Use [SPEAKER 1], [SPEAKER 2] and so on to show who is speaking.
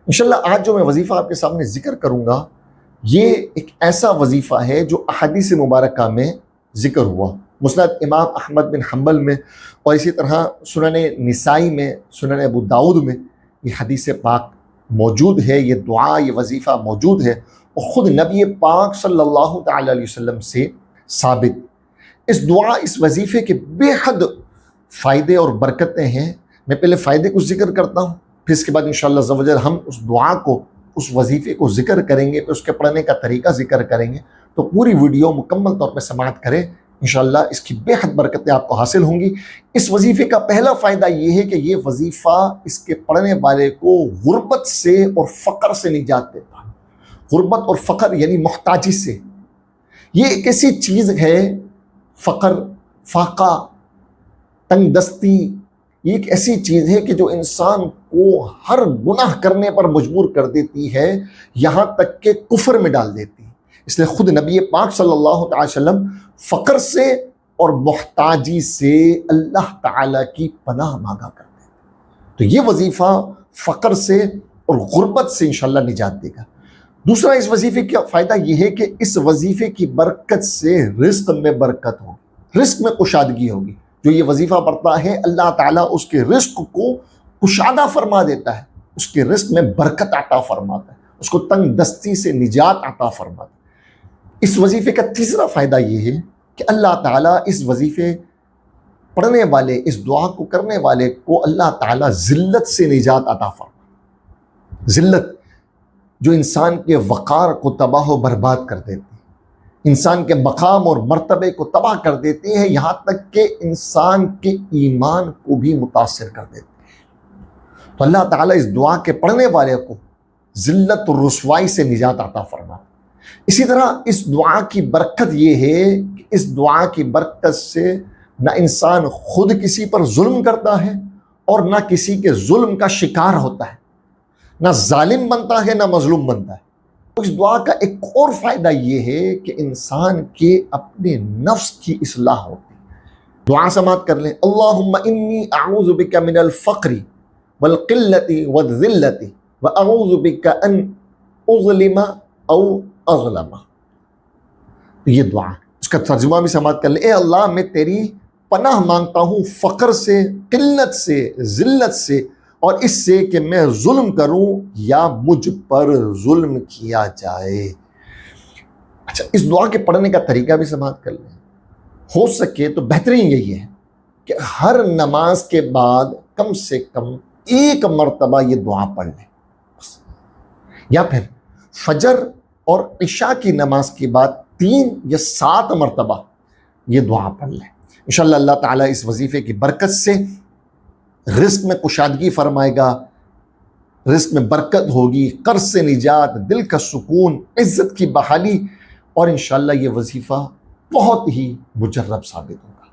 [SPEAKER 1] انشاءاللہ آج جو میں وظیفہ آپ کے سامنے ذکر کروں گا یہ ایک ایسا وظیفہ ہے جو احادیث مبارکہ میں ذکر ہوا، مسند امام احمد بن حنبل میں اور اسی طرح سنن نسائی میں، سنن ابو داؤد میں یہ حدیث پاک موجود ہے، یہ دعا، یہ وظیفہ موجود ہے اور خود نبی پاک صلی اللہ تعالی علیہ وسلم سے ثابت۔ اس دعا، اس وظیفے کے بے حد فائدے اور برکتیں ہیں۔ میں پہلے فائدے کو ذکر کرتا ہوں، پھر اس کے بعد انشاءاللہ عز و جل ہم اس دعا کو، اس وظیفے کو ذکر کریں گے، پھر اس کے پڑھنے کا طریقہ ذکر کریں گے۔ تو پوری ویڈیو مکمل طور پہ سماعت کریں، انشاءاللہ اس کی بے حد برکتیں آپ کو حاصل ہوں گی۔ اس وظیفے کا پہلا فائدہ یہ ہے کہ یہ وظیفہ اس کے پڑھنے والے کو غربت سے اور فقر سے نجات دیتا ہے۔ غربت اور فقر یعنی محتاجی سے، یہ ایک ایسی چیز ہے، فقر، فاقہ، تنگ دستی، یہ ایک ایسی چیز ہے کہ جو انسان کو ہر گناہ کرنے پر مجبور کر دیتی ہے، یہاں تک کہ کفر میں ڈال دیتی ہے۔ اس لیے خود نبی پاک صلی اللہ علیہ وسلم فقر سے اور محتاجی سے اللہ تعالیٰ کی پناہ مانگا کرتے ہیں۔ تو یہ وظیفہ فقر سے اور غربت سے انشاءاللہ نجات دے گا۔ دوسرا اس وظیفے کا فائدہ یہ ہے کہ اس وظیفے کی برکت سے رزق میں برکت ہوگی، رزق میں کشادگی ہوگی۔ جو یہ وظیفہ پڑھتا ہے اللہ تعالیٰ اس کے رزق کو کشادہ فرما دیتا ہے، اس کے رزق میں برکت عطا فرماتا ہے، اس کو تنگ دستی سے نجات عطا فرماتا ہے۔ اس وظیفے کا تیسرا فائدہ یہ ہے کہ اللہ تعالیٰ اس وظیفے پڑھنے والے، اس دعا کو کرنے والے کو اللہ تعالیٰ ذلت سے نجات عطا فرماتا ہے۔ ذلت جو انسان کے وقار کو تباہ و برباد کر دیتی ہے، انسان کے مقام اور مرتبے کو تباہ کر دیتی ہے، یہاں تک کہ انسان کے ایمان کو بھی متاثر کر دیتی ہے۔ تو اللہ تعالیٰ اس دعا کے پڑھنے والے کو ذلت اور رسوائی سے نجات عطا فرماتا ہے۔ اسی طرح اس دعا کی برکت یہ ہے کہ اس دعا کی برکت سے نہ انسان خود کسی پر ظلم کرتا ہے اور نہ کسی کے ظلم کا شکار ہوتا ہے، نہ ظالم بنتا ہے نہ مظلوم بنتا ہے۔ اس دعا کا ایک اور فائدہ یہ ہے کہ انسان کے اپنے نفس کی اصلاح ہوتی ہے۔ دعا سماعت کر لیں، اللہم انی اعوذ بک من الفقر والقلۃ والذلۃ واعوذ بک ان اظلم او اظلم۔ یہ دعا، اس کا ترجمہ بھی سماعت کر لیں، اے اللہ میں تیری پناہ مانگتا ہوں فقر سے، قلت سے، ذلت سے، اور اس سے کہ میں ظلم کروں یا مجھ پر ظلم کیا جائے۔ اچھا، اس دعا کے پڑھنے کا طریقہ بھی سماعت کر لیں۔ ہو سکے تو بہترین یہی ہے کہ ہر نماز کے بعد کم سے کم ایک مرتبہ یہ دعا پڑھ لیں، یا پھر فجر اور عشاء کی نماز کے بعد 3 یا 7 مرتبہ یہ دعا پڑھ لیں۔ انشاءاللہ اللہ تعالیٰ اس وظیفے کی برکت سے رزق میں کشادگی فرمائے گا، رزق میں برکت ہوگی، قرض سے نجات، دل کا سکون، عزت کی بحالی، اور انشاءاللہ یہ وظیفہ بہت ہی مجرب ثابت ہوگا۔